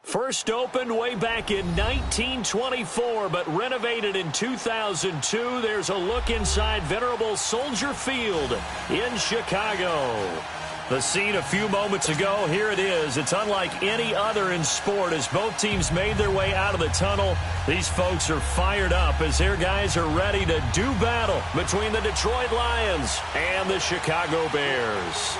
First opened way back in 1924, but renovated in 2002. There's a look inside venerable Soldier Field in Chicago. The scene a few moments ago, here it is. It's unlike any other in sport as both teams made their way out of the tunnel. These folks are fired up as their guys are ready to do battle between the Detroit Lions and the Chicago Bears.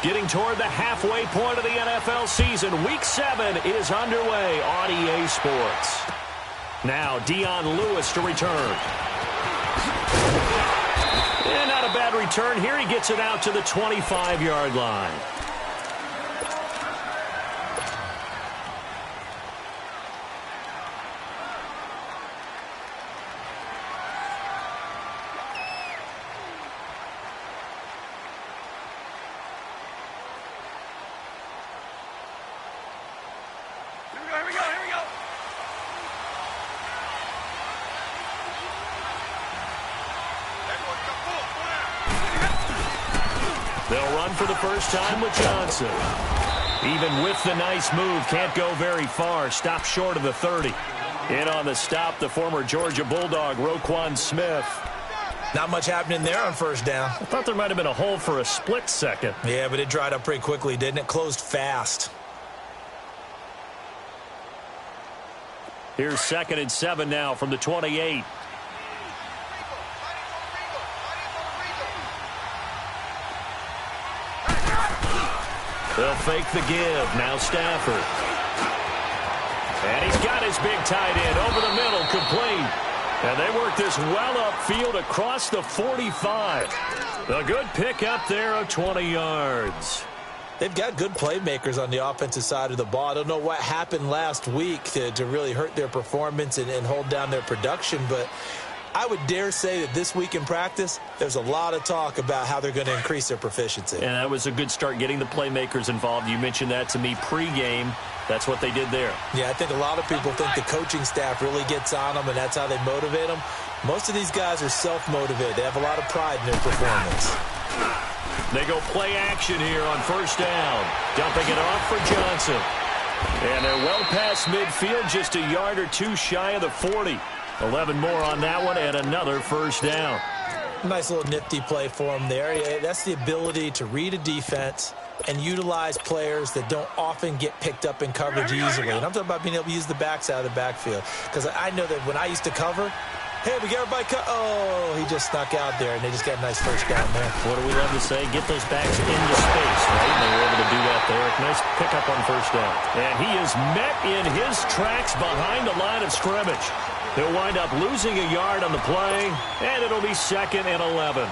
Getting toward the halfway point of the NFL season, Week 7 is underway on EA Sports. Now, Dion Lewis to return. And not a bad return here. He gets it out to the 25-yard line. They'll run for the first time with Johnson. Even with the nice move, can't go very far. Stop short of the 30. In on the stop, the former Georgia Bulldog, Roquan Smith. Not much happening there on first down. I thought there might have been a hole for a split second. Yeah, but it dried up pretty quickly, didn't it? Closed fast. Here's 2nd and 7 now from the 28. They'll fake the give. Now Stafford. And he's got his big tight end over the middle, complete. And they work this well upfield across the 45. A good pick up there of 20 yards. They've got good playmakers on the offensive side of the ball. I don't know what happened last week to really hurt their performance and hold down their production, but I would dare say that this week in practice, there's a lot of talk about how they're going to increase their proficiency. And that was a good start getting the playmakers involved. You mentioned that to me pregame. That's what they did there. Yeah, I think a lot of people think the coaching staff really gets on them, and that's how they motivate them. Most of these guys are self-motivated. They have a lot of pride in their performance. They go play action here on first down. Dumping it off for Johnson. And they're well past midfield, just a yard or two shy of the 40. 11 more on that one, and another first down. Nice little nifty play for him there. Yeah, that's the ability to read a defense and utilize players that don't often get picked up in coverage easily. And I'm talking about being able to use the backside of the backfield. Because I know that when I used to cover, hey, we got everybody cut. Oh, he just snuck out there, and they just got a nice first down there. What do we love to say? Get those backs into space, right? And they were able to do that there. Nice pickup on first down. And he is met in his tracks behind the line of scrimmage. He'll wind up losing a yard on the play, and it'll be 2nd and 11.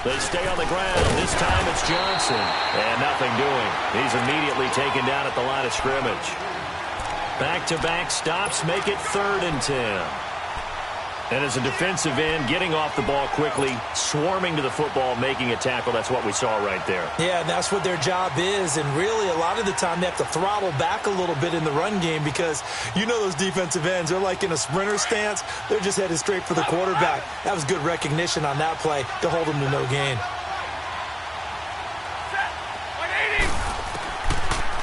They stay on the ground. This time it's Johnson. And nothing doing. He's immediately taken down at the line of scrimmage. Back-to-back stops make it 3rd and 10. And as a defensive end, getting off the ball quickly, swarming to the football, making a tackle, that's what we saw right there. Yeah, and that's what their job is. And really, a lot of the time, they have to throttle back a little bit in the run game because you know those defensive ends, they're like in a sprinter stance. They're just headed straight for the quarterback. That was good recognition on that play to hold them to no gain.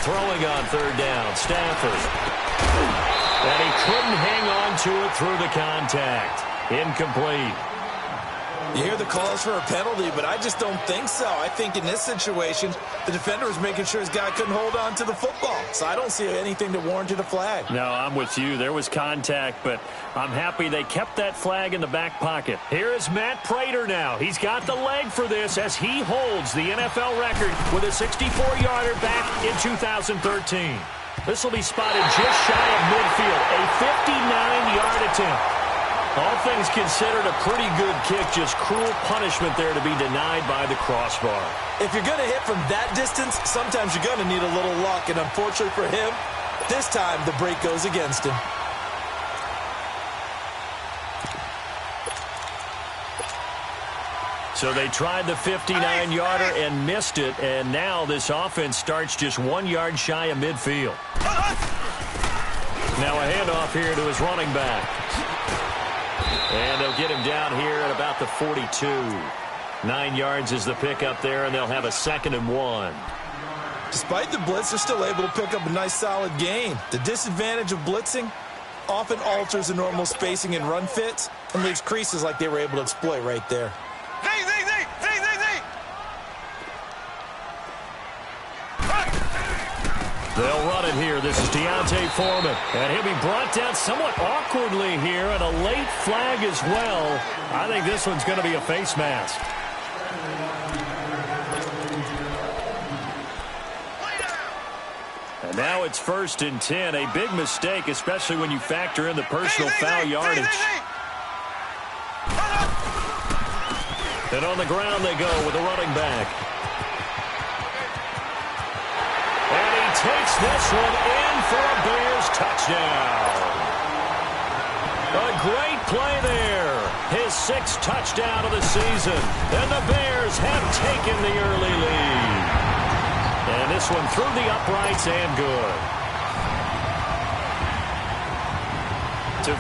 Throwing on 3rd down, Stafford. And he couldn't hang on to it through the contact. Incomplete. You hear the calls for a penalty, but I just don't think so. I think in this situation, the defender was making sure his guy couldn't hold on to the football. So I don't see anything that warranted a flag. No, I'm with you. There was contact, but I'm happy they kept that flag in the back pocket. Here is Matt Prater now. He's got the leg for this as he holds the NFL record with a 64-yarder back in 2013. This will be spotted just shy of midfield, a 59-yard attempt. All things considered, a pretty good kick, just cruel punishment there to be denied by the crossbar. If you're going to hit from that distance, sometimes you're going to need a little luck, and unfortunately for him, this time the break goes against him. So they tried the 59-yarder and missed it, and now this offense starts just 1 yard shy of midfield. Now a handoff here to his running back. And they'll get him down here at about the 42. 9 yards is the pickup there, and they'll have a 2nd and 1. Despite the blitz, they're still able to pick up a nice solid gain. The disadvantage of blitzing often alters the normal spacing and run fits and leaves creases like they were able to exploit right there. They'll run it here. This is Deontay Foreman. And he'll be brought down somewhat awkwardly here, and a late flag as well. I think this one's going to be a face mask. And now it's 1st and 10. A big mistake, especially when you factor in the personal foul yardage. And on the ground they go with a running back. Takes this one in for a Bears touchdown. A great play there. His 6th touchdown of the season. And the Bears have taken the early lead. And this one through the uprights and good.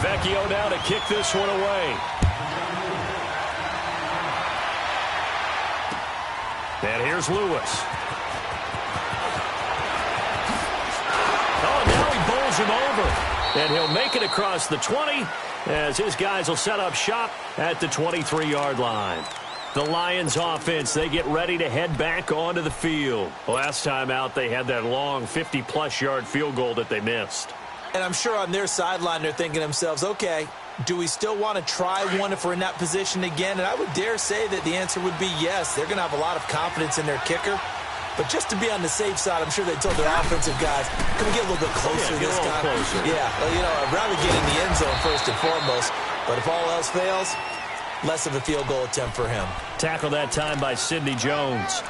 Vecchio now to kick this one away. And here's Lewis. Him over, and he'll make it across the 20 as his guys will set up shop at the 23-yard line. The Lions offense, they get ready to head back onto the field. Last time out, they had that long 50-plus yard field goal that they missed. And I'm sure on their sideline, they're thinking to themselves, okay, do we still want to try one if we're in that position again? And I would dare say that the answer would be yes. They're going to have a lot of confidence in their kicker. But just to be on the safe side, I'm sure they told their offensive guys, can we get a little bit closer this time? Yeah, well, you know, I'd rather get in the end zone first and foremost. But if all else fails, less of a field goal attempt for him. Tackle that time by Sidney Jones.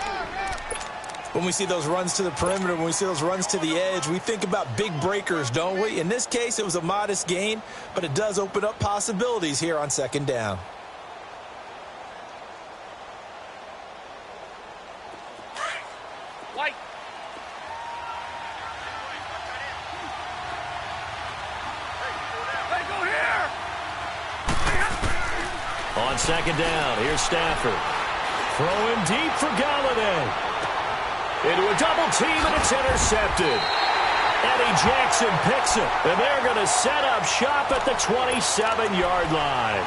When we see those runs to the perimeter, when we see those runs to the edge, we think about big breakers, don't we? In this case, it was a modest gain, but it does open up possibilities here on 2nd down. On 2nd down, here's Stafford. Throwing deep for Galladay. Into a double team, and it's intercepted. Eddie Jackson picks it, and they're going to set up shop at the 27-yard line.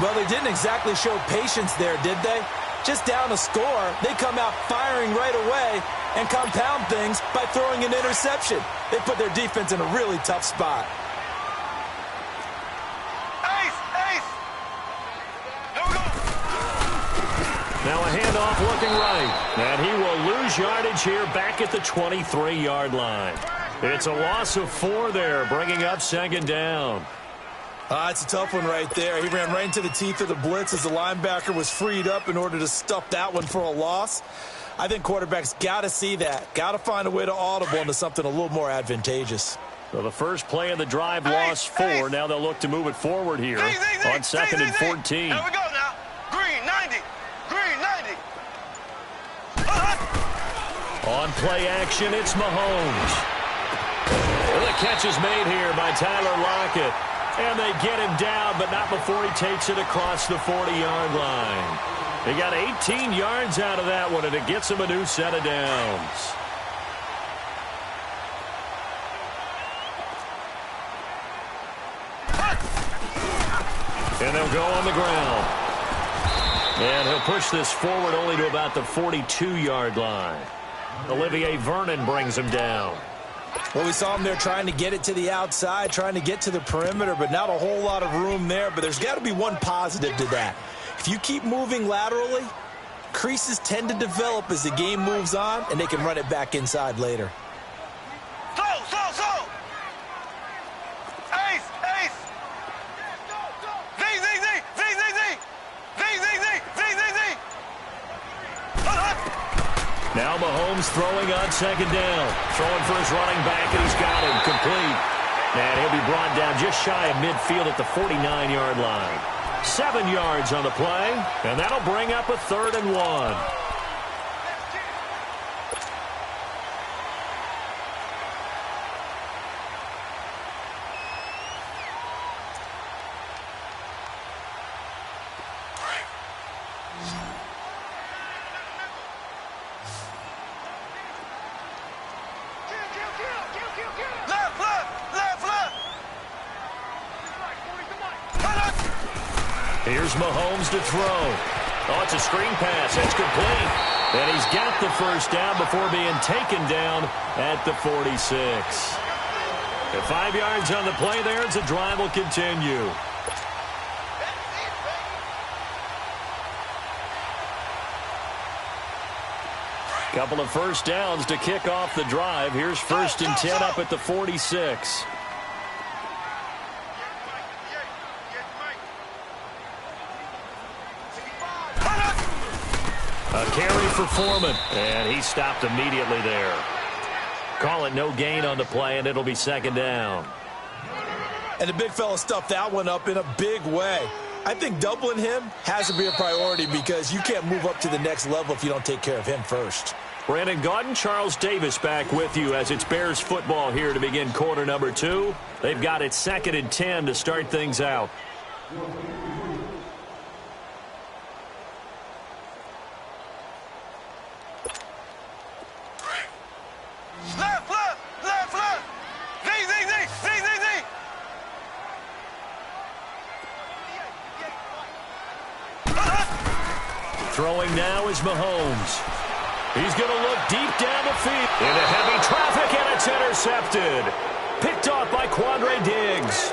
Well, they didn't exactly show patience there, did they? Just down a score, they come out firing right away and compound things by throwing an interception. They put their defense in a really tough spot. Now a handoff looking right. And he will lose yardage here back at the 23-yard line. It's a loss of 4 there, bringing up 2nd down. It's a tough one right there. He ran right into the teeth of the blitz as the linebacker was freed up in order to stuff that one for a loss. I think quarterbacks got to see that. Got to find a way to audible into something a little more advantageous. So the first play of the drive lost 4. Now they'll look to move it forward here on 2nd and 14. There we go now. Green, 90. Green, 90. On play action, it's Mahomes. Well, the catch is made here by Tyler Lockett. And they get him down, but not before he takes it across the 40-yard line. They got 18 yards out of that one, and it gets him a new set of downs. And they'll go on the ground. And he'll push this forward only to about the 42-yard line. Olivier Vernon brings him down. Well, we saw him there trying to get it to the outside, trying to get to the perimeter, but not a whole lot of room there. But there's got to be one positive to that. If you keep moving laterally, creases tend to develop as the game moves on, and they can run it back inside later. Now Mahomes throwing on 2nd down. Throwing for his running back, and he's got him complete. And he'll be brought down just shy of midfield at the 49-yard line. 7 yards on the play, and that'll bring up a 3rd and 1. Here's Mahomes to throw. Oh, it's a screen pass. It's complete. And he's got the first down before being taken down at the 46. At 5 yards on the play there as the drive will continue. Couple of first downs to kick off the drive. Here's 1st and 10 up at the 46. A carry for Foreman, and he stopped immediately there. Call it no gain on the play, and it'll be 2nd down. And the big fella stuffed that one up in a big way. I think doubling him has to be a priority because you can't move up to the next level if you don't take care of him first. Brandon Gaudin, Charles Davis back with you as it's Bears football here to begin quarter number 2. They've got it 2nd and 10 to start things out. Throwing now is Mahomes. He's going to look deep down the field. Into heavy traffic, and it's intercepted. Picked off by Quandre Diggs.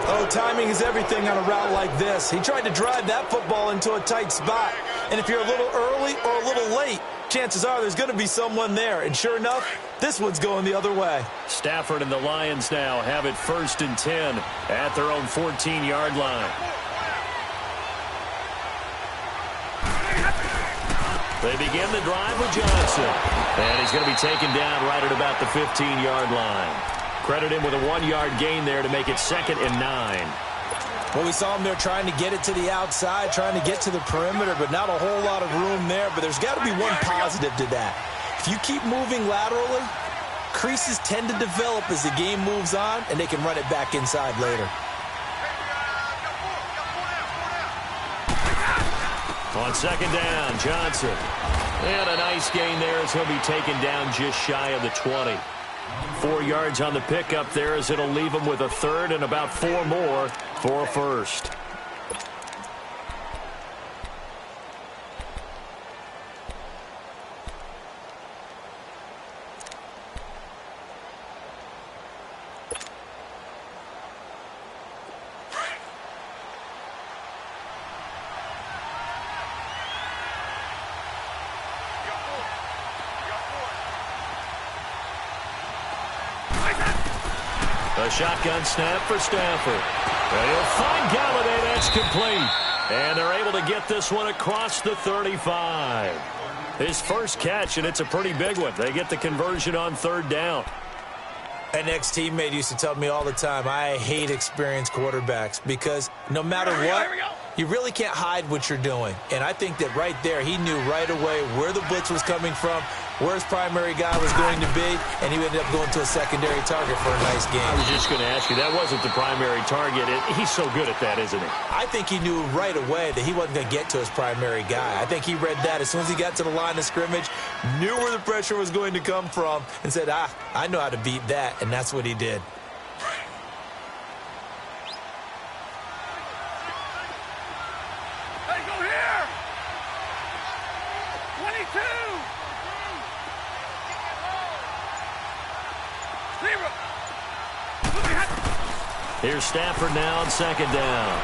Oh, timing is everything on a route like this. He tried to drive that football into a tight spot. And if you're a little early or a little late, chances are there's going to be someone there. And sure enough, this one's going the other way. Stafford and the Lions now have it 1st and 10 at their own 14-yard line. They begin the drive with Johnson. And he's going to be taken down right at about the 15-yard line. Credit him with a 1-yard gain there to make it 2nd and 9. Well, we saw him there trying to get it to the outside, trying to get to the perimeter, but not a whole lot of room there. But there's got to be one positive to that. If you keep moving laterally, creases tend to develop as the game moves on, and they can run it back inside later. On 2nd down, Johnson. And a nice gain there as he'll be taken down just shy of the 20. 4 yards on the pickup there as it'll leave him with a 3rd and about 4 more for a 1st. A shotgun snap for Stafford. And he'll find Galladay. That's complete. And they're able to get this one across the 35. His first catch, and it's a pretty big one. They get the conversion on 3rd down. An ex-teammate used to tell me all the time, I hate experienced quarterbacks because no matter what, you really can't hide what you're doing. And I think that right there, he knew right away where the blitz was coming from, where his primary guy was going to be, and he ended up going to a secondary target for a nice game. I was just going to ask you, that wasn't the primary target. He's so good at that, isn't he? I think he knew right away that he wasn't going to get to his primary guy. I think he read that as soon as he got to the line of scrimmage, knew where the pressure was going to come from, and said, I know how to beat that, and that's what he did. Here's Stafford now on 2nd down.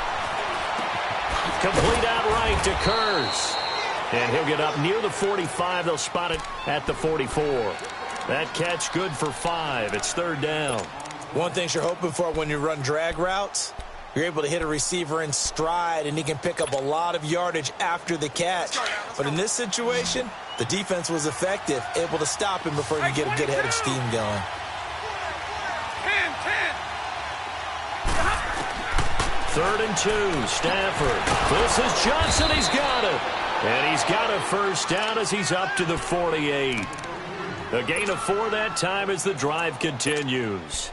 Complete outright to Kurz. And he'll get up near the 45. They'll spot it at the 44. That catch good for 5. It's 3rd down. One thing you're hoping for when you run drag routes, you're able to hit a receiver in stride, and he can pick up a lot of yardage after the catch. But in this situation, the defense was effective, able to stop him before you get a good head of steam going. 3rd and 2, Stafford. This is Johnson. He's got it. And he's got a first down as he's up to the 48. A gain of 4 that time as the drive continues.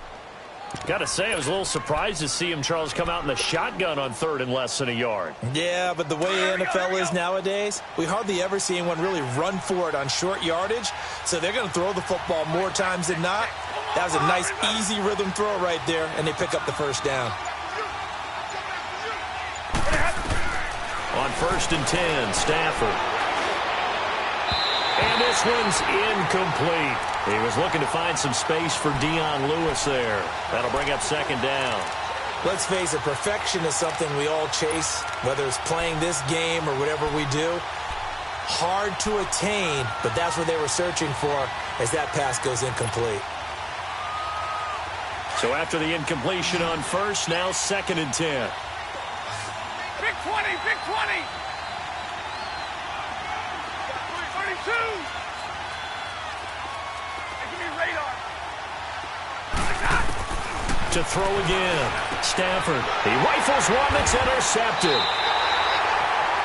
Got to say, I was a little surprised to see him, Charles, come out in the shotgun on 3rd and less than a yard. Yeah, but the way the NFL is nowadays, we hardly ever see anyone really run for it on short yardage. So they're going to throw the football more times than not. That was a nice, easy rhythm throw right there, and they pick up the first down. On 1st and 10, Stafford. And this one's incomplete. He was looking to find some space for Dion Lewis there. That'll bring up 2nd down. Let's face it, perfection is something we all chase, whether it's playing this game or whatever we do. Hard to attain, but that's what they were searching for as that pass goes incomplete. So after the incompletion on 1st, now 2nd and 10. Big 20, big 20. 32. Give me radar. To throw again. Stafford. He rifles one that's intercepted.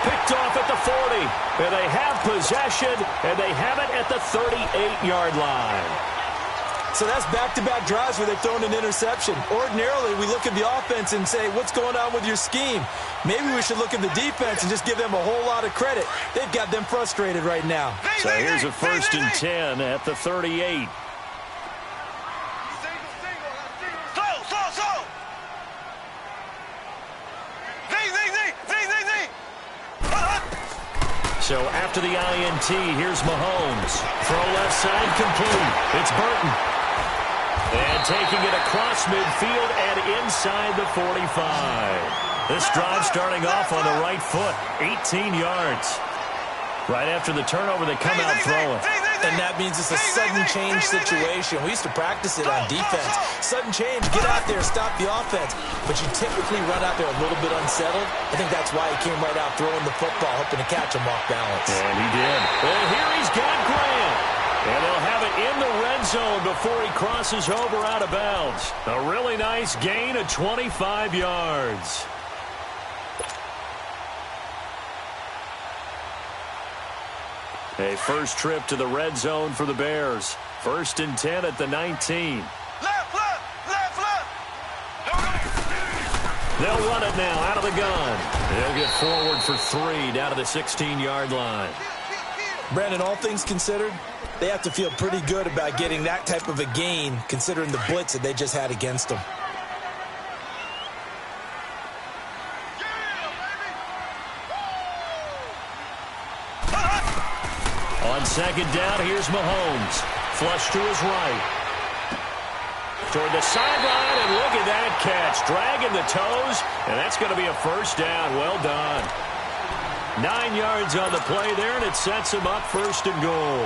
Picked off at the 40. And they have possession, and they have it at the 38-yard line. So that's back-to-back drives where they've thrown an interception. Ordinarily, we look at the offense and say, what's going on with your scheme? Maybe we should look at the defense and just give them a whole lot of credit. They've got them frustrated right now. So here's a 1st and 10 at the 38. So after the INT, here's Mahomes. Throw left side complete. It's Burton. And taking it across midfield and inside the 45. This drive starting off on the right foot. 18 yards. Right after the turnover, they come out throwing. And that means it's a sudden change situation. We used to practice it on defense. Sudden change, get out there, stop the offense. But you typically run out there a little bit unsettled. I think that's why he came right out throwing the football, hoping to catch him off balance. And he did. And here he's got Grant. And they'll have it in the red zone before he crosses over out of bounds. A really nice gain of 25 yards. A first trip to the red zone for the Bears. 1st and 10 at the 19. Left. They'll run it now out of the gun. They'll get forward for 3 down to the 16-yard line. Brandon, all things considered, they have to feel pretty good about getting that type of a gain considering the blitz that they just had against them. On 2nd down, here's Mahomes. Flush to his right. Toward the sideline, and look at that catch. Dragging the toes, and that's going to be a first down. Well done. 9 yards on the play there, and it sets him up 1st and goal.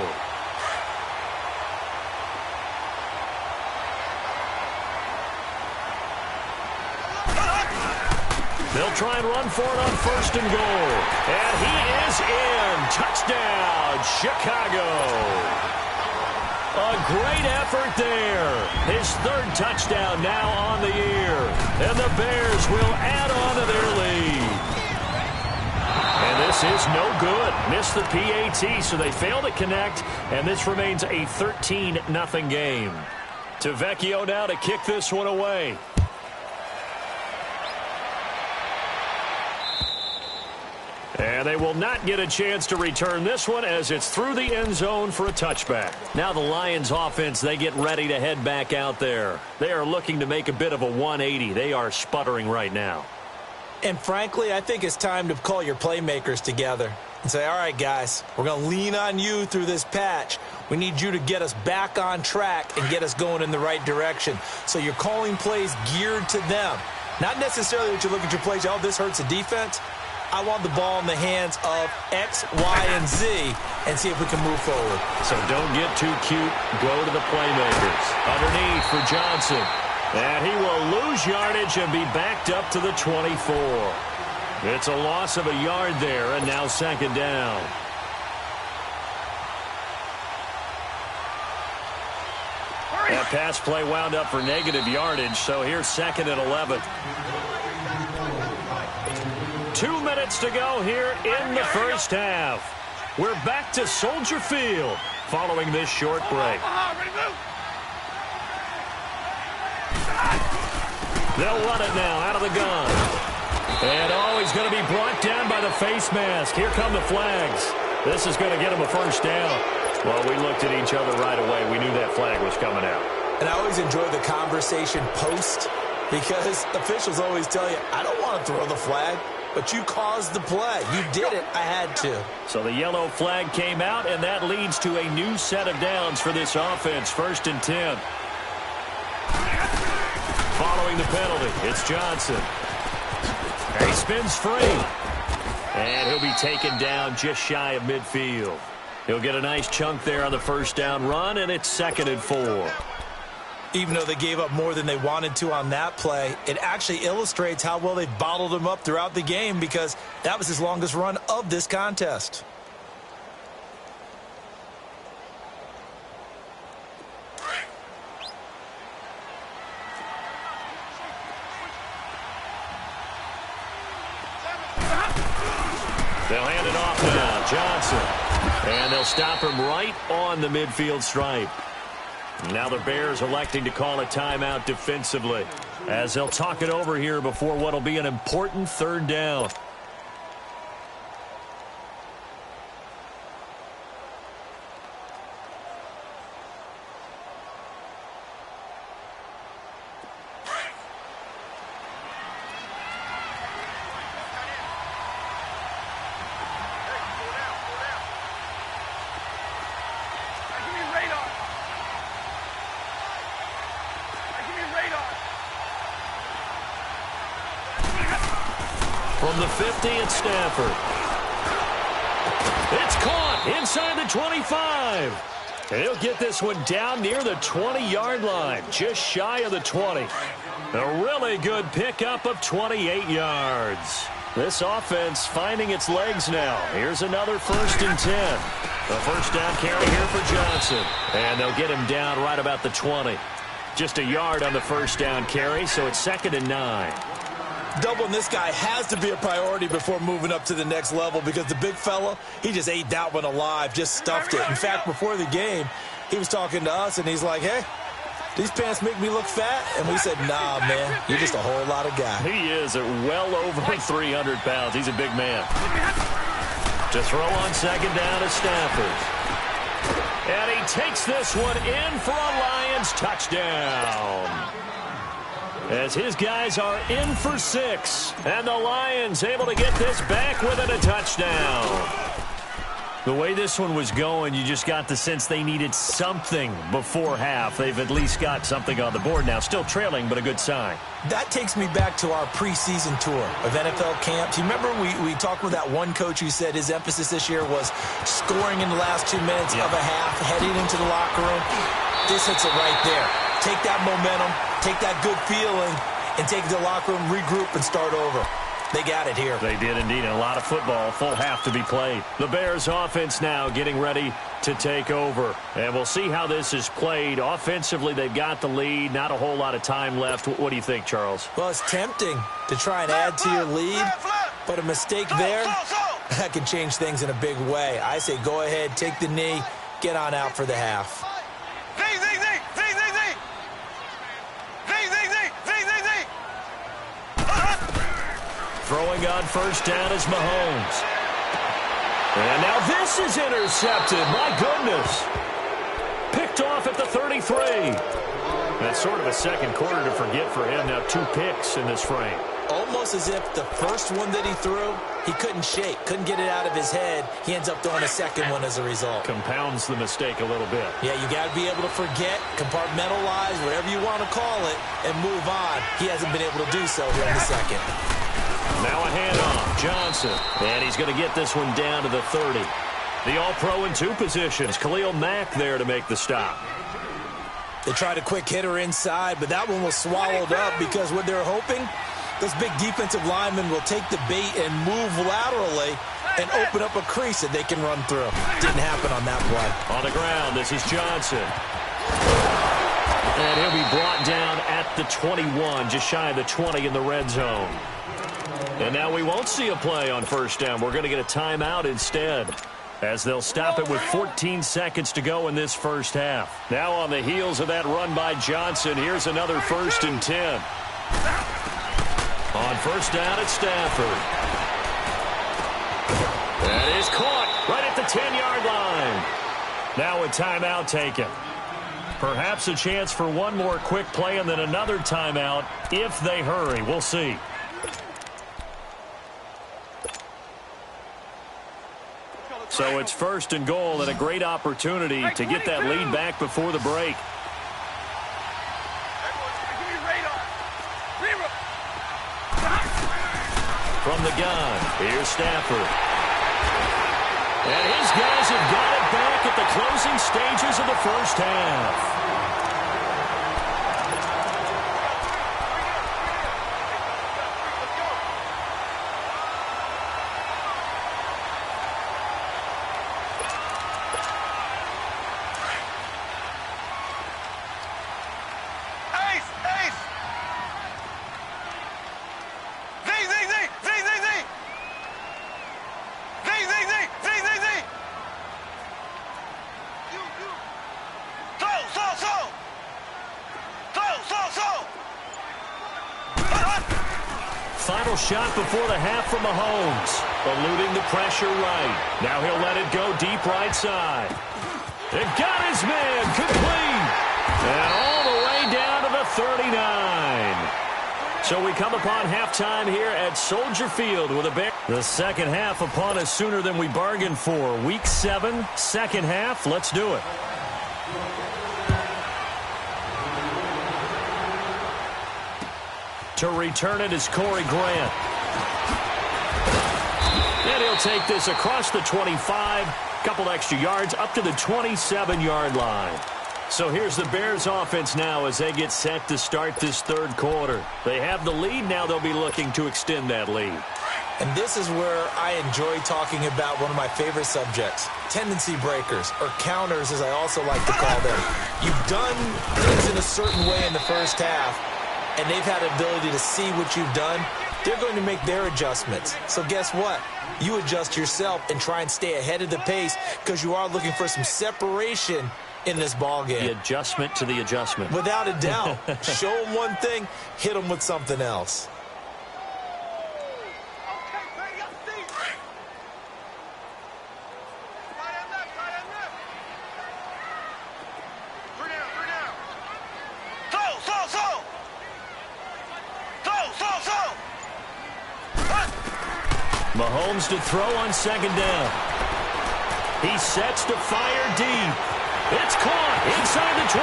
They'll try and run for it on 1st and goal. And he is in. Touchdown, Chicago. A great effort there. His 3rd touchdown now on the year. And the Bears will add on to their lead. And this is no good. Missed the PAT, so they fail to connect. And this remains a 13-0 game. To Vecchio now to kick this one away. And they will not get a chance to return this one as it's through the end zone for a touchback. Now the Lions offense, they get ready to head back out there. They are looking to make a bit of a 180. They are sputtering right now. And frankly, I think it's time to call your playmakers together and say, all right, guys, we're going to lean on you through this patch. We need you to get us back on track and get us going in the right direction. So you're calling plays geared to them. Not necessarily that you look at your plays, oh, this hurts the defense. I want the ball in the hands of X, Y, and Z and see if we can move forward. So don't get too cute. Go to the playmakers. Underneath for Johnson. And he will lose yardage and be backed up to the 24. It's a loss of a yard there, and now 2nd down. That pass play wound up for negative yardage, so here's 2nd and 11. 2 minutes to go here in the first half. We're back to Soldier Field following this short break. They'll run it now out of the gun. And he's going to be brought down by the face mask. Here come the flags. This is going to get him a first down. Well, we looked at each other right away. We knew that flag was coming out. And I always enjoy the conversation post because officials always tell you, I don't want to throw the flag, but you caused the play. You did it. I had to. So the yellow flag came out, and that leads to a new set of downs for this offense. 1st and 10. Following the penalty, it's Johnson. He spins free. And he'll be taken down just shy of midfield. He'll get a nice chunk there on the first down run, and it's 2nd and 4. Even though they gave up more than they wanted to on that play, it actually illustrates how well they've bottled him up throughout the game because that was his longest run of this contest. They'll hand it off now, Johnson. And they'll stop him right on the midfield stripe. Now the Bears electing to call a timeout defensively as they'll talk it over here before what will be an important 3rd down. From the 50, it's Stafford. It's caught inside the 25. And he'll get this one down near the 20-yard line, just shy of the 20. A really good pickup of 28 yards. This offense finding its legs now. Here's another 1st and 10. The first down carry here for Johnson. And they'll get him down right about the 20. Just a yard on the first down carry, so it's 2nd and 9. Doubling this guy has to be a priority before moving up to the next level because the big fella, he just ate that one alive, just stuffed it. In fact, before the game, he was talking to us, and he's like, hey, these pants make me look fat? And we said, nah, man, you're just a whole lot of guy. He is at well over 300 pounds. He's a big man. To throw on 2nd down is Stafford. And he takes this one in for a Lions touchdown. As his guys are in for 6. And the Lions able to get this back within a touchdown. The way this one was going, you just got the sense they needed something before half. They've at least got something on the board now. Still trailing, but a good sign. That takes me back to our preseason tour of NFL camps. You remember we talked with that one coach who said his emphasis this year was scoring in the last 2 minutes of a half, heading into the locker room. This hits it right there. Take that momentum, take that good feeling, and take it to the locker room, regroup, and start over. They got it here. They did indeed. And a lot of football, full half to be played. The Bears offense now getting ready to take over. And we'll see how this is played. Offensively, they've got the lead. Not a whole lot of time left. What do you think, Charles? Well, it's tempting to try and add to your lead, but a mistake there, that can change things in a big way. I say go ahead, take the knee, get on out for the half. Throwing on first down is Mahomes. And now this is intercepted. My goodness. Picked off at the 33. That's sort of a second quarter to forget for him. Now 2 picks in this frame. Almost as if the first one that he threw, he couldn't shake, couldn't get it out of his head. He ends up throwing a second one as a result. Compounds the mistake a little bit. Yeah, you got to be able to forget, compartmentalize, whatever you want to call it, and move on. He hasn't been able to do so here in the second. Now a handoff, Johnson. And he's going to get this one down to the 30. The All-Pro in 2 positions. Khalil Mack there to make the stop. They tried a quick hitter inside, but that one was swallowed up because what they're hoping, those big defensive linemen will take the bait and move laterally and open up a crease that they can run through. Didn't happen on that play. On the ground, this is Johnson. And he'll be brought down at the 21, just shy of the 20 in the red zone. And now we won't see a play on first down. We're going to get a timeout instead, as they'll stop it with 14 seconds to go in this first half. Now on the heels of that run by Johnson, here's another 1st and 10. On first down, it's Stafford. That is caught right at the 10-yard line. Now a timeout taken. Perhaps a chance for one more quick play and then another timeout if they hurry. We'll see. So it's 1st and goal and a great opportunity to get that lead back before the break. From the gun, here's Stafford. And his guys have got it back at the closing stages of the first half. Final shot before the half from Mahomes. Eluding the pressure right. Now he'll let it go deep right side. It got his man complete. And all the way down to the 39. So we come upon halftime here at Soldier Field with a big... The second half upon us sooner than we bargained for. Week 7, second half. Let's do it. To return it is Corey Grant. And he'll take this across the 25. Couple extra yards up to the 27-yard line. So here's the Bears offense now as they get set to start this third quarter. They have the lead. Now they'll be looking to extend that lead. And this is where I enjoy talking about one of my favorite subjects, tendency breakers, or counters as I also like to call them. You've done things in a certain way in the first half, and they've had the ability to see what you've done. They're going to make their adjustments. So guess what? You adjust yourself and try and stay ahead of the pace because you are looking for some separation in this ball game. The adjustment to the adjustment. Without a doubt. Show them one thing, hit them with something else. Mahomes to throw on second down. He sets to fire deep. It's caught inside the 25.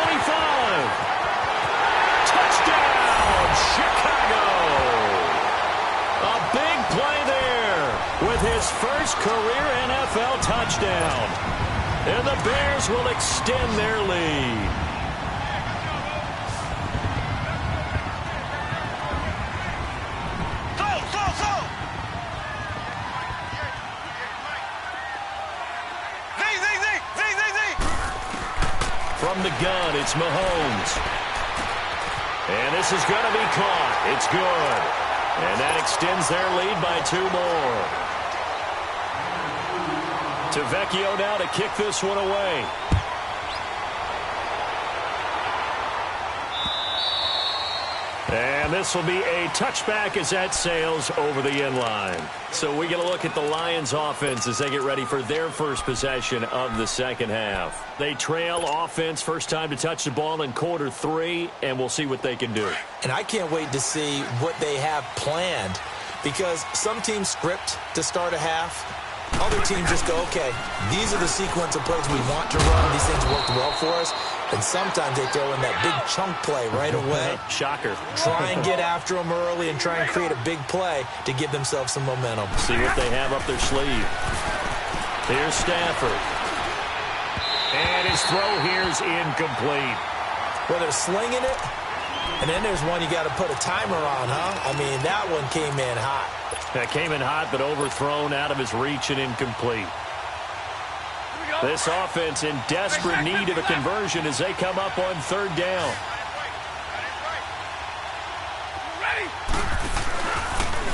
Touchdown, Chicago. A big play there with his first career NFL touchdown. And the Bears will extend their lead. From the gun, it's Mahomes. And this is going to be caught. It's good. And that extends their lead by 2 more. To Vecchio now to kick this one away. And this will be a touchback as that sails over the end line. So we get a look at the Lions offense as they get ready for their first possession of the second half. They trail offense first time to touch the ball in quarter 3, and we'll see what they can do. And I can't wait to see what they have planned because some teams script to start a half. Other teams just go, okay, these are the sequence of plays we want to run. These things worked well for us. And sometimes they throw in that big chunk play right away. Shocker. Try and get after them early and try and create a big play to give themselves some momentum. See what they have up their sleeve. Here's Stafford. And his throw here's incomplete. Well, they're slinging it. And then there's one you got to put a timer on, huh? I mean, that one came in hot. That came in hot, but overthrown out of his reach and incomplete. This offense in desperate need of a conversion as they come up on third down.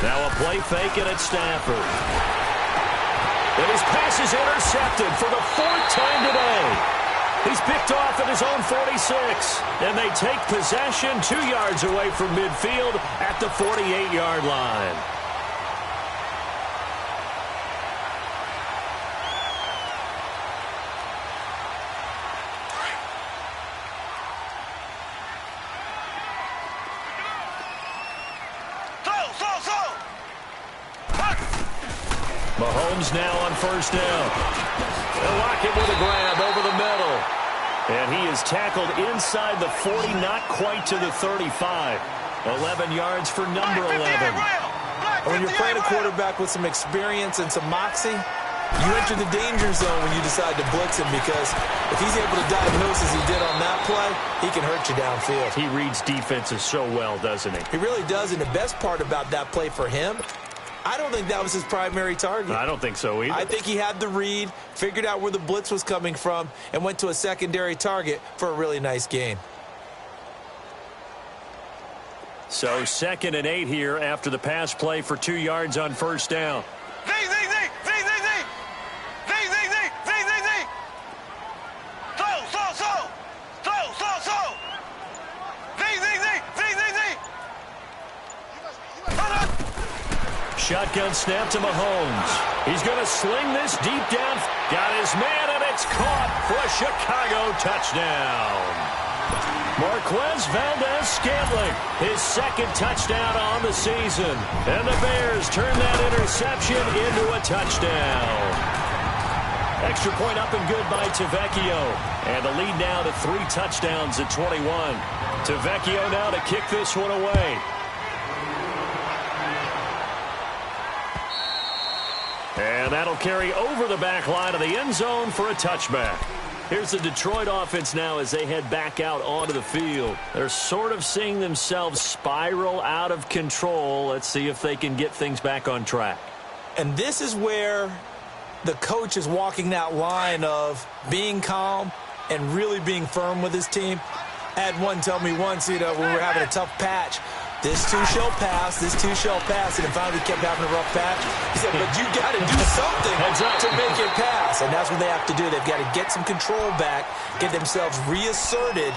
Now a play fake and it's Stafford. And his pass is intercepted for the 4th time today. He's picked off at his own 46. And they take possession 2 yards away from midfield at the 48-yard line. Mahomes now on first down. They'll lock it with a grab over the middle. And he is tackled inside the 40, not quite to the 35. 11 yards for number 11. When you're playing a quarterback with some experience and some moxie, you enter the danger zone when you decide to blitz him, because if he's able to diagnose as he did on that play, he can hurt you downfield. He reads defenses so well, doesn't he? He really does, and the best part about that play for him, I don't think that was his primary target. I don't think so either. I think he had the read, figured out where the blitz was coming from, and went to a secondary target for a really nice gain. So 2nd and 8 here after the pass play for 2 yards on first down. Shotgun snap to Mahomes. He's going to sling this deep down. Got his man, and it's caught for a Chicago touchdown. Marquez Valdez-Scantling, his 2nd touchdown on the season. And the Bears turn that interception into a touchdown. Extra point up and good by Tavecchio. And the lead now to 3 touchdowns at 21. Tavecchio now to kick this one away. And that'll carry over the back line of the end zone for a touchback. Here's the Detroit offense now as they head back out onto the field. They're sort of seeing themselves spiral out of control. Let's see if they can get things back on track. And this is where the coach is walking that line of being calm and really being firm with his team. I had one tell me once, when we were having a tough patch, this too shall pass, this too shall pass, and it finally kept having a rough patch. He said, but you got to do something to make it pass, and that's what they have to do. They've got to get some control back, get themselves reasserted,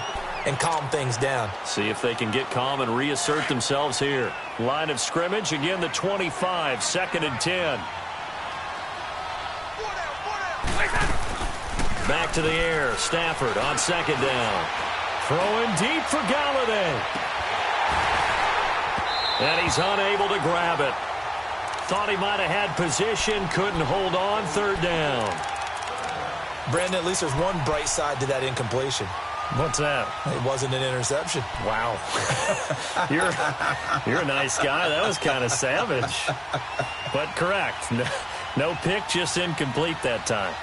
and calm things down. See if they can get calm and reassert themselves here. Line of scrimmage, again the 25, 2nd and 10. Back to the air, Stafford on 2nd down. Throwing deep for Galladay. And he's unable to grab it. Thought he might have had position, couldn't hold on, 3rd down. Brandon, at least there's one bright side to that incompletion. What's that? It wasn't an interception. Wow. You're a nice guy. That was kind of savage. But correct. No pick, just incomplete that time.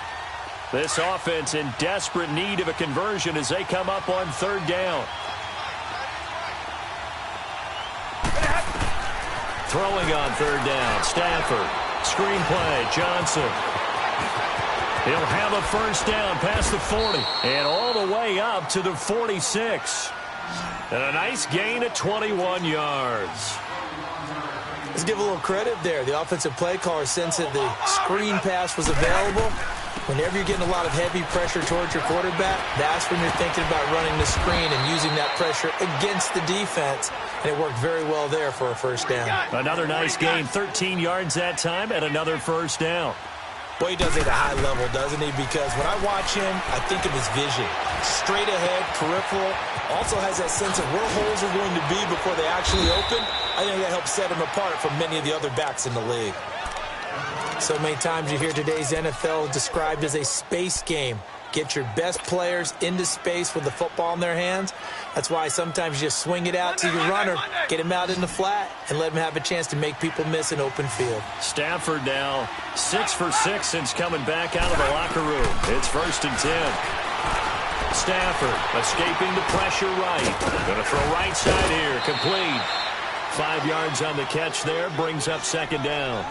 This offense in desperate need of a conversion as they come up on 3rd down. Throwing on 3rd down, Stafford. Screen play, Johnson. He'll have a first down past the 40 and all the way up to the 46. And a nice gain at 21 yards. Let's give a little credit there. The offensive play caller sensed that the screen pass was available. Whenever you're getting a lot of heavy pressure towards your quarterback, that's when you're thinking about running the screen and using that pressure against the defense. And it worked very well there for a first down. Another nice gain, 13 yards that time, and another first down. Boy, he does it at a high level, doesn't he? Because when I watch him, I think of his vision. Straight ahead, peripheral. Also has that sense of where holes are going to be before they actually open. I think that helps set him apart from many of the other backs in the league. So many times you hear today's NFL described as a space game. Get your best players into space with the football in their hands. That's why sometimes you just swing it out to your runner, get him out in the flat, and let him have a chance to make people miss an open field. Stafford now 6 for 6 since coming back out of the locker room. It's 1st and 10. Stafford escaping the pressure right. Going to throw right side here. Complete. 5 yards on the catch there. Brings up 2nd down.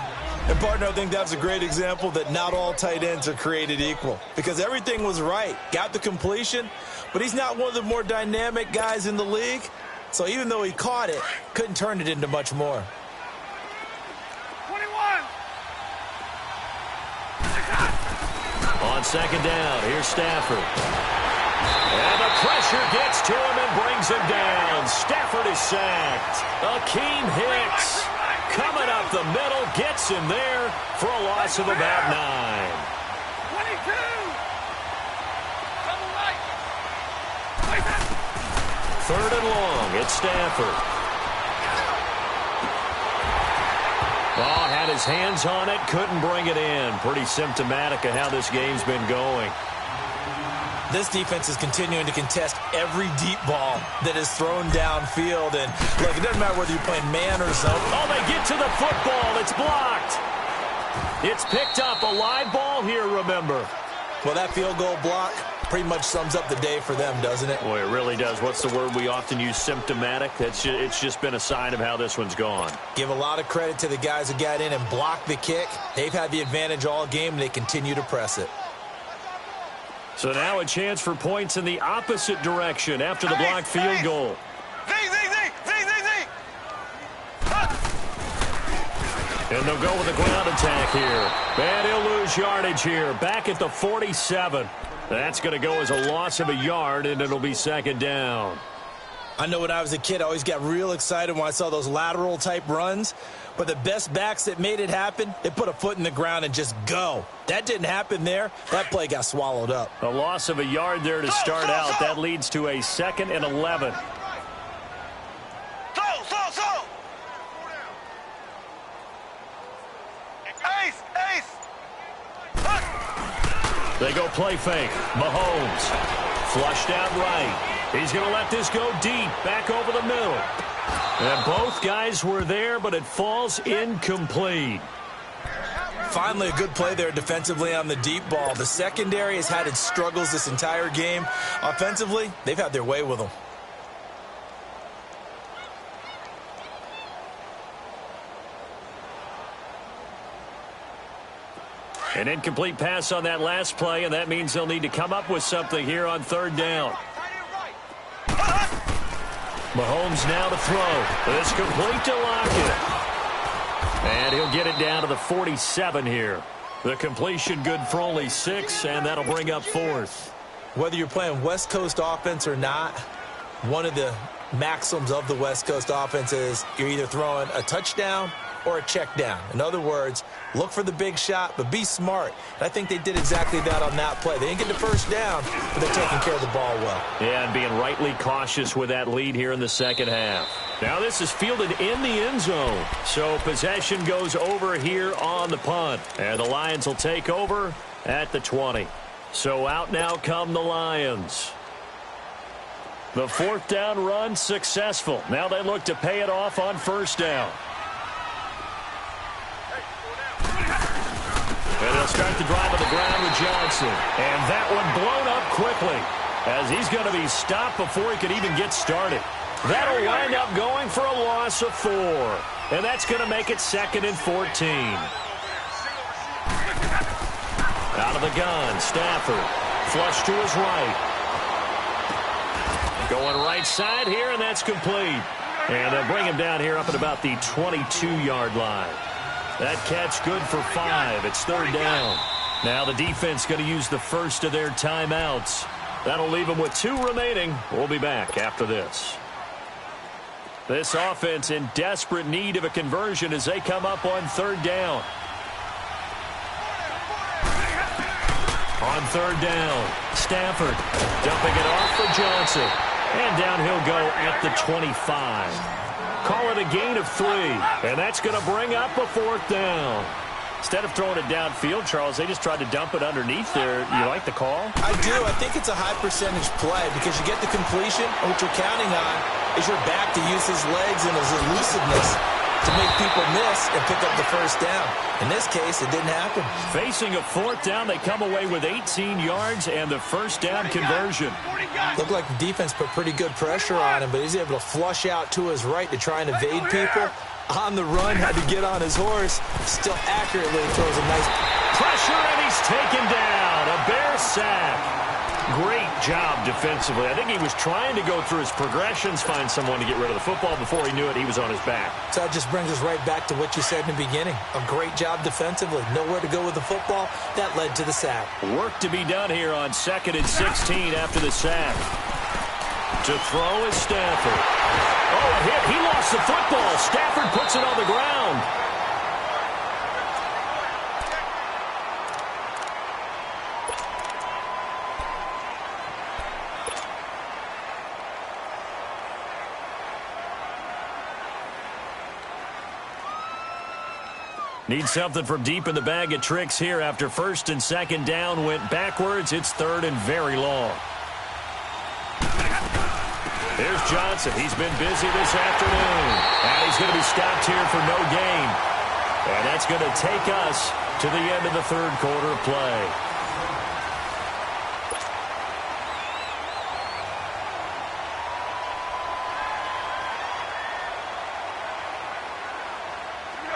And, partner, I think that's a great example that not all tight ends are created equal. Because everything was right. Got the completion, but he's not one of the more dynamic guys in the league. So even though he caught it, couldn't turn it into much more. On second down, here's Stafford. And the pressure gets to him and brings him down. Stafford is sacked. Akeem Hicks coming up the middle, gets him there for a loss of about 9. 22. Third and long, it's Stafford. Ball had his hands on it, couldn't bring it in. Pretty symptomatic of how this game's been going. This defense is continuing to contest every deep ball that is thrown downfield. And, look, it doesn't matter whether you're playing man or zone. Oh, they get to the football. It's blocked. It's picked up. A live ball here, remember. Well, that field goal block pretty much sums up the day for them, doesn't it? Boy, it really does. What's the word we often use? Symptomatic. It's just been a sign of how this one's gone. Give a lot of credit to the guys who got in and blocked the kick. They've had the advantage all game, and they continue to press it. So now a chance for points in the opposite direction after the blocked field goal. And they'll go with a ground attack here. And he'll lose yardage here. Back at the 47. That's going to go as a loss of a yard, and it'll be second down. I know when I was a kid, I always got real excited when I saw those lateral-type runs. But the best backs that made it happen, they put a foot in the ground and just go. That didn't happen there. That play got swallowed up. A loss of a yard there to start out. That leads to a 2nd and 11. They go play fake. Mahomes flushed out right. He's going to let this go deep, back over the middle. And both guys were there, but it falls incomplete. Finally, a good play there defensively on the deep ball. The secondary has had its struggles this entire game. Offensively, they've had their way with them. An incomplete pass on that last play, and that means they'll need to come up with something here on third down. Mahomes now to throw. It's complete to Lockett. And he'll get it down to the 47 here. The completion good for only 6, and that'll bring up 4th. Whether you're playing West Coast offense or not, one of the maxims of the West Coast offense is you're either throwing a touchdown or a check down. In other words, look for the big shot, but be smart. And I think they did exactly that on that play. They didn't get the first down, but they're taking care of the ball well. Yeah, and being rightly cautious with that lead here in the second half. Now this is fielded in the end zone. So possession goes over here on the punt. And the Lions will take over at the 20. So out now come the Lions. The 4th down run successful. Now they look to pay it off on first down. And they'll start the drive on the ground with Johnson. And that one blown up quickly as he's going to be stopped before he could even get started. That'll wind up going for a loss of 4. And that's going to make it 2nd and 14. Out of the gun, Stafford. Flush to his right. Going right side here, and that's complete. And they'll bring him down here up at about the 22-yard line. That catch good for 5. It's third down. Now the defense going to use the first of their timeouts. That'll leave them with 2 remaining. We'll be back after this. This offense in desperate need of a conversion as they come up on third down. On third down, Stafford dumping it off for Johnson. And down he'll go at the 25. Call it a gain of 3, and that's going to bring up a 4th down. Instead of throwing it downfield, Charles, they just tried to dump it underneath there. You like the call? I do. I think it's a high-percentage play because you get the completion, and what you're counting on is your back to use his legs and his elusiveness to make people miss and pick up the first down. In this case, it didn't happen. Facing a 4th down, they come away with 18 yards and the first down conversion. Looked like the defense put pretty good pressure on him, but he's able to flush out to his right to try and evade people. On the run, had to get on his horse. Still accurately throws a nice pressure, and he's taken down. A Bear sack. Great job defensively. I think he was trying to go through his progressions, find someone to get rid of the football. Before he knew it, he was on his back. So that just brings us right back to what you said in the beginning. A great job defensively. Nowhere to go with the football. That led to the sack. Work to be done here on 2nd and 16 after the sack. To throw is Stafford. Oh, a hit. He lost the football. Stafford puts it on the ground. Need something from deep in the bag of tricks here after 1st and 2nd down went backwards. It's 3rd and very long. There's Johnson. He's been busy this afternoon. And he's going to be stopped here for no gain. And that's going to take us to the end of the 3rd quarter of play.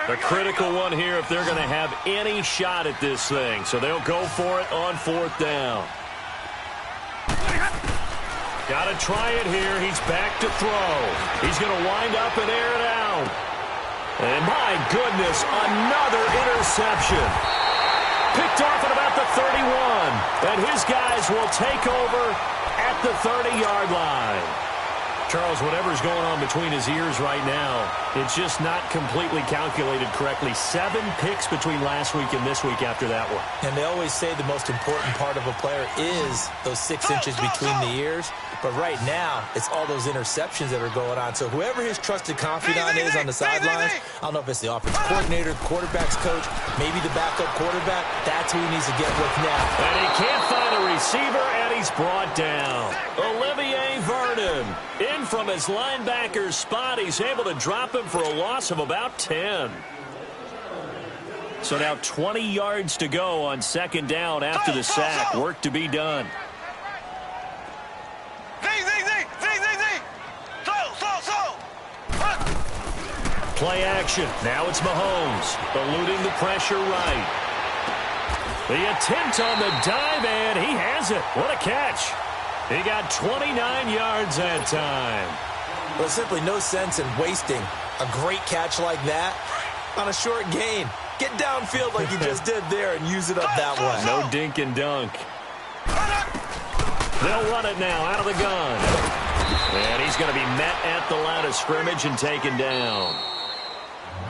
A critical one here if they're going to have any shot at this thing. So they'll go for it on 4th down. Got to try it here. He's back to throw. He's going to wind up and air it out. And my goodness, another interception. Picked off at about the 31. And his guys will take over at the 30-yard line. Charles, whatever's going on between his ears right now, it's just not completely calculated correctly. 7 picks between last week and this week after that one. And they always say the most important part of a player is those 6 inches between the ears. But right now, it's all those interceptions that are going on. So whoever his trusted confidant is on the sidelines, I don't know if it's the offensive coordinator, quarterback's coach, maybe the backup quarterback, that's who he needs to get with now. And he can't find a receiver, and he's brought down. Olivier Vernon in from his linebacker's spot. He's able to drop him for a loss of about 10. So now 20 yards to go on 2nd down after the sack. Work to be done. Play action. Now it's Mahomes eluding the pressure right. The attempt on the dive, and he has it. What a catch. He got 29 yards that time. Well, simply no sense in wasting a great catch like that on a short gain. Get downfield like you just did there and use it up that way. No dink and dunk. They'll run it now out of the gun. And he's going to be met at the line of scrimmage and taken down.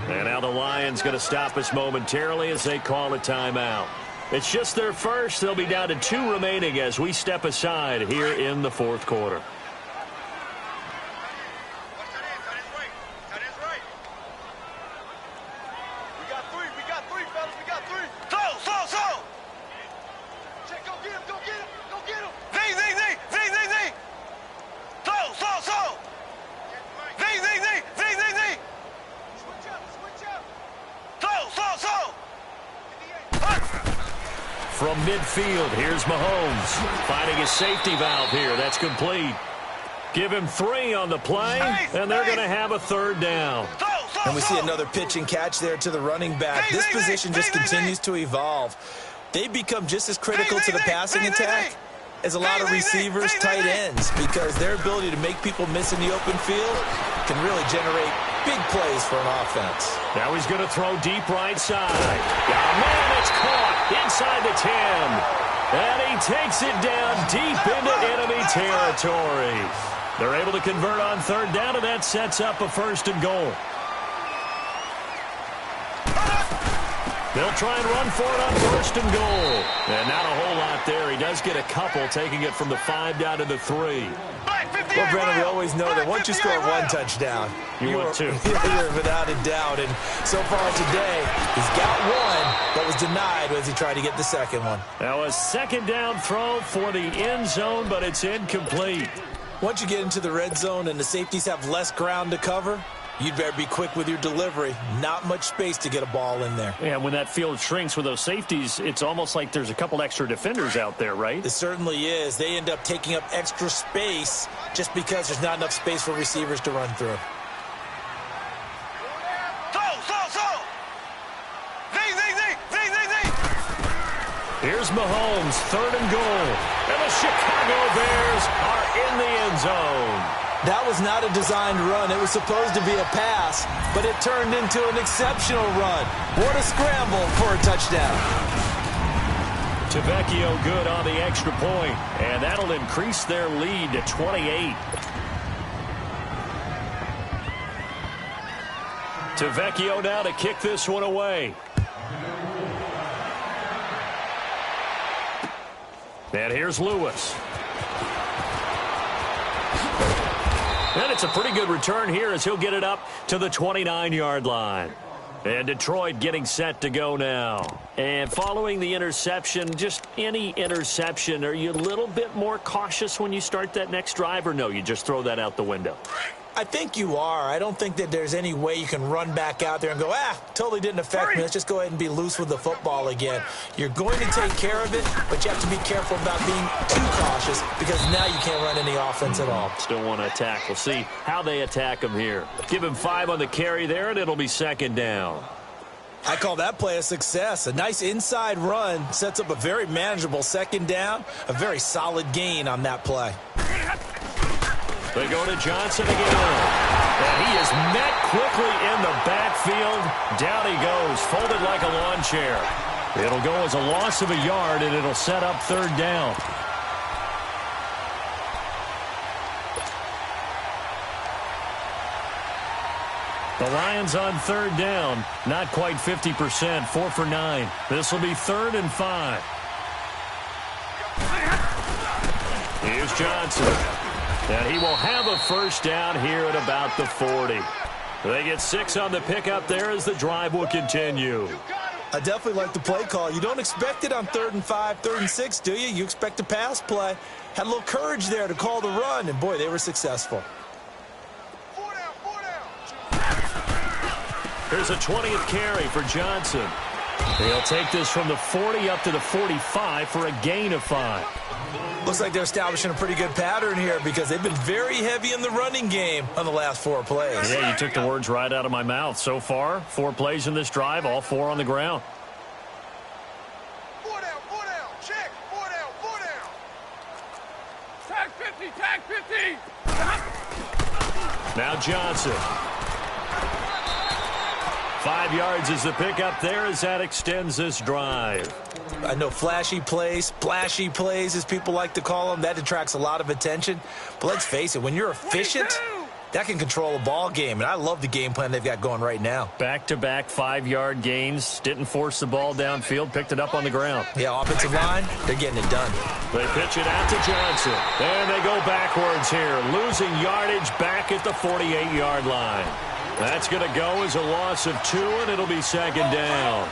And now the Lions going to stop us momentarily as they call a timeout. It's just their first. They'll be down to 2 remaining as we step aside here in the 4th quarter. From midfield, here's Mahomes finding his safety valve here. That's complete. Give him 3 on the play, and they're going to have a 3rd down. And we see another pitch and catch there to the running back. This position just continues to evolve. They become just as critical to the passing attack as a lot of receivers, tight ends, because their ability to make people miss in the open field can really generate big plays for an offense. Now he's going to throw deep right side. Oh, man, it's caught inside the 10. And he takes it down deep into enemy territory. They're able to convert on 3rd down, and that sets up a 1st and goal. They'll try and run for it on 1st and goal. And not a whole lot there. He does get a couple, taking it from the 5 down to the 3. Well, Brandon, we always know that once you score 1 touchdown, you want 2. You're without a doubt. And so far today, he's got 1, but was denied as he tried to get the 2nd one. Now a 2nd down throw for the end zone, but it's incomplete. Once you get into the red zone and the safeties have less ground to cover, you'd better be quick with your delivery. Not much space to get a ball in there. Yeah, when that field shrinks with those safeties, it's almost like there's a couple extra defenders out there, right? It certainly is. They end up taking up extra space just because there's not enough space for receivers to run through. Here's Mahomes, 3rd and goal. And the Chicago Bears are in the end zone. That was not a designed run. It was supposed to be a pass, but it turned into an exceptional run. What a scramble for a touchdown. Tavecchio good on the extra point, and that'll increase their lead to 28. Tavecchio now to kick this one away. And here's Lewis. And it's a pretty good return here as he'll get it up to the 29-yard line. And Detroit getting set to go now. And following the interception, just any interception, are you a little bit more cautious when you start that next drive, or no, you just throw that out the window? I think you are. I don't think that there's any way you can run back out there and go, totally didn't affect me. Let's just go ahead and be loose with the football again. You're going to take care of it, but you have to be careful about being too cautious because now you can't run any offense at all. Still want to attack. We'll see how they attack him here. Give him 5 on the carry there, and it'll be 2nd down. I call that play a success. A nice inside run sets up a very manageable 2nd down, a very solid gain on that play. They go to Johnson again. And he is met quickly in the backfield. Down he goes, folded like a lawn chair. It'll go as a loss of a yard, and it'll set up 3rd down. The Lions on 3rd down. Not quite 50%, 4 for 9. This will be 3rd and 5. Here's Johnson. And he will have a 1st down here at about the 40. They get 6 on the pickup there as the drive will continue. I definitely like the play call. You don't expect it on 3rd and 5, 3rd and 6, do you? You expect a pass play. Had a little courage there to call the run, and boy, they were successful. Here's a 20th carry for Johnson. He'll take this from the 40 up to the 45 for a gain of 5. Looks like they're establishing a pretty good pattern here because they've been very heavy in the running game on the last 4 plays. Yeah, you took the words right out of my mouth. So far, 4 plays in this drive, all 4 on the ground. 4 down, check, 4 down, 4 down. Tag 50, 50. Now Johnson. 5 yards is the pickup there as that extends this drive. I know flashy plays, splashy plays, as people like to call them, that attracts a lot of attention. But let's face it, when you're efficient, that can control a ball game. And I love the game plan they've got going right now. Back-to-back 5-yard gains. Didn't force the ball downfield. Picked it up on the ground. Yeah, offensive line, they're getting it done. They pitch it out to Johnson. And they go backwards here. Losing yardage back at the 48-yard line. That's going to go as a loss of 2, and it'll be 2nd down.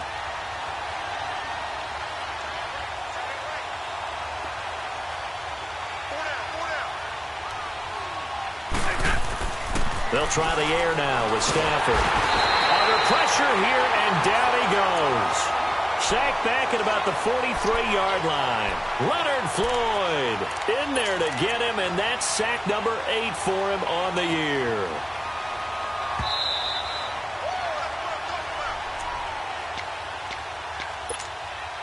They'll try the air now with Stafford. Under pressure here, and down he goes. Sacked back at about the 43-yard line. Leonard Floyd in there to get him, and that's sack number 8 for him on the year.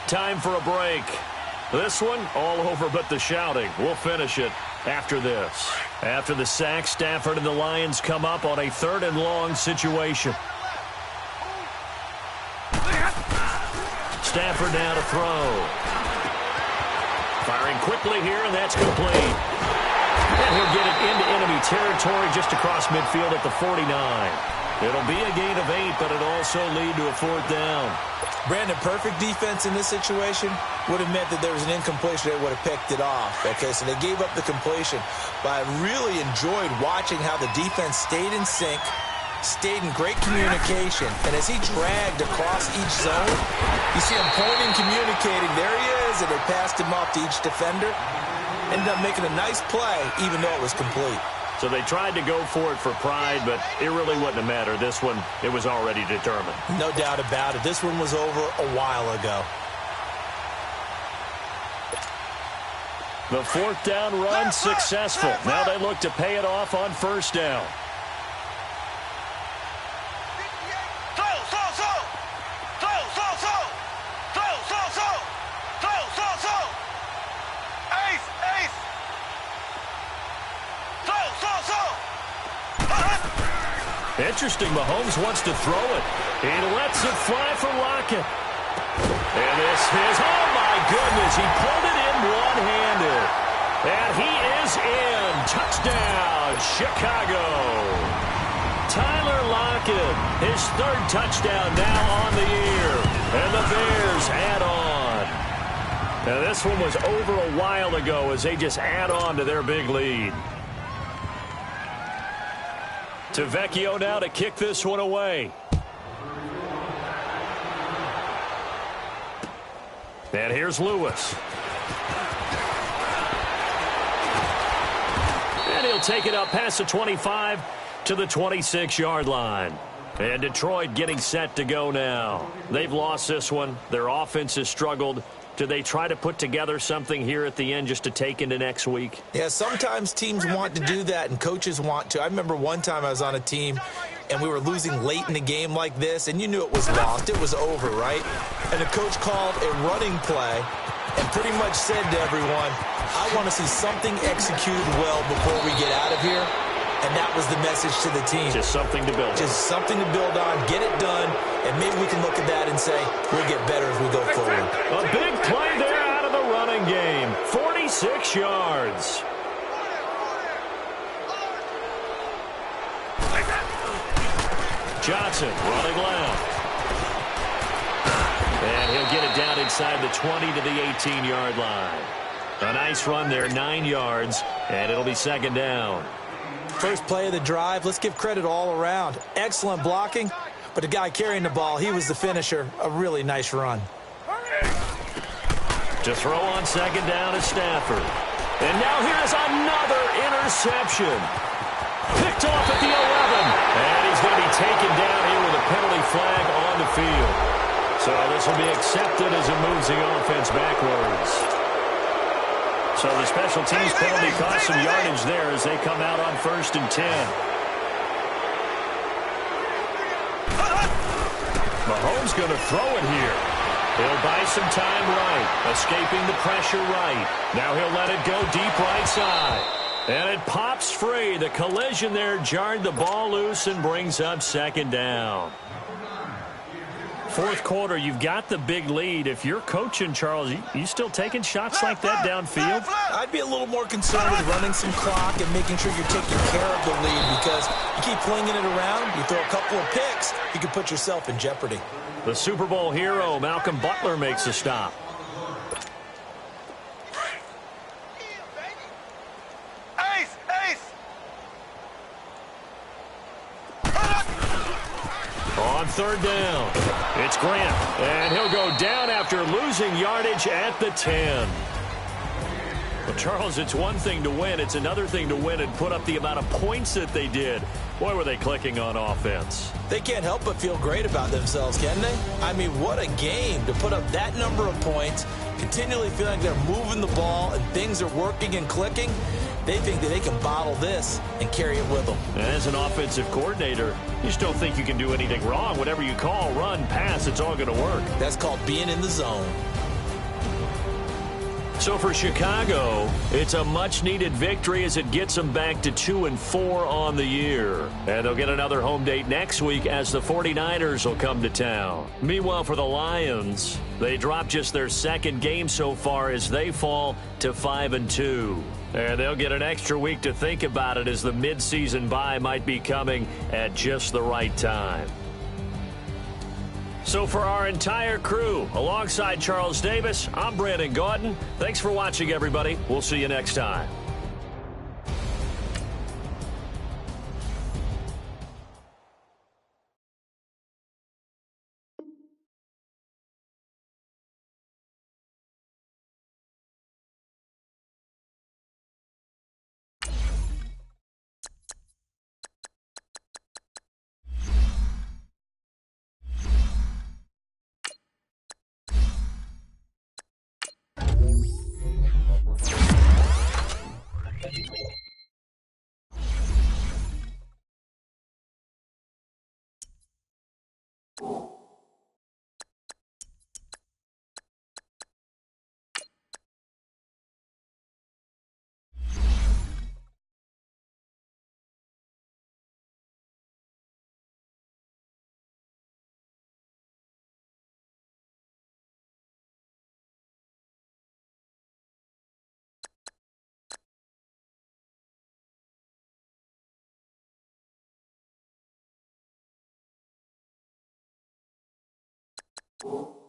Time for a break. This one, all over but the shouting. We'll finish it after this. After the sack, Stafford and the Lions come up on a 3rd and long situation. Stafford now to throw. Firing quickly here, and that's complete. And he'll get it into enemy territory just across midfield at the 49. It'll be a gain of 8, but it'll also lead to a 4th down. Brandon, perfect defense in this situation would have meant that there was an incompletion. They would have picked it off. Okay, so they gave up the completion. But I really enjoyed watching how the defense stayed in sync, stayed in great communication. And as he dragged across each zone, you see him pointing, communicating. There he is, and they passed him off to each defender. Ended up making a nice play, even though it was complete. So they tried to go for it for pride, but it really wouldn't have mattered. This one, it was already determined. No doubt about it. This one was over a while ago. The 4th down run successful. Now they look to pay it off on 1st down. Throw, Interesting, Mahomes wants to throw it. He lets it fly for Lockett. And this is, oh my goodness, he pulled it in one-handed. And he is in. Touchdown, Chicago. Tyler Lockett, his third touchdown now on the year. And the Bears add on. Now this one was over a while ago as they just add on to their big lead. To Vecchio now to kick this one away. And here's Lewis. And he'll take it up past the 25 to the 26-yard line. And Detroit getting set to go now. They've lost this one. Their offense has struggled. Do they try to put together something here at the end just to take into next week? Yeah, sometimes teams want to do that and coaches want to. I remember one time I was on a team and we were losing late in the game like this, and you knew it was lost. It was over, right? And the coach called a running play and pretty much said to everyone, I want to see something executed well before we get out of here. And that was the message to the team. Just something to build on. Just something to build on, get it done, and maybe we can look at that and say, we'll get better as we go forward. A big play there out of the running game. 46 yards. Johnson running left. And he'll get it down inside the 20 to the 18-yard line. A nice run there, 9 yards, and it'll be second down. First play of the drive, let's give credit all around. Excellent blocking, but the guy carrying the ball, he was the finisher. A really nice run. To throw on second down is Stafford. And now here's another interception. Picked off at the 11. And he's going to be taken down here with a penalty flag on the field. So this will be accepted as it moves the offense backwards. So the special teams penalty cost some yardage there as they come out on 1st and 10. Mahomes going to throw it here. He'll buy some time right, escaping the pressure right. Now he'll let it go deep right side. And it pops free. The collision there jarred the ball loose and brings up second down. Fourth quarter, you've got the big lead. If you're coaching, Charles, you still taking shots like that downfield? I'd be a little more concerned with running some clock and making sure you're taking care of the lead, because you keep flinging it around, you throw a couple of picks, you can put yourself in jeopardy. The Super Bowl hero, Malcolm Butler, makes a stop. Ace, ace. On third down, it's Grant, and he'll go down after losing yardage at the 10. Well, Charles, it's one thing to win. It's another thing to win and put up the amount of points that they did. Boy, were they clicking on offense. They can't help but feel great about themselves, can they? I mean, what a game to put up that number of points, continually feeling like they're moving the ball and things are working and clicking. They think that they can bottle this and carry it with them. As an offensive coordinator, you just don't think you can do anything wrong. Whatever you call, run, pass, it's all going to work. That's called being in the zone. So for Chicago, it's a much-needed victory as it gets them back to 2-4 on the year. And they'll get another home date next week as the 49ers will come to town. Meanwhile, for the Lions, they drop just their second game so far as they fall to 5-2. And they'll get an extra week to think about it as the midseason bye might be coming at just the right time. So for our entire crew, alongside Charles Davis, I'm Brandon Gaudin. Thanks for watching, everybody. We'll see you next time. you.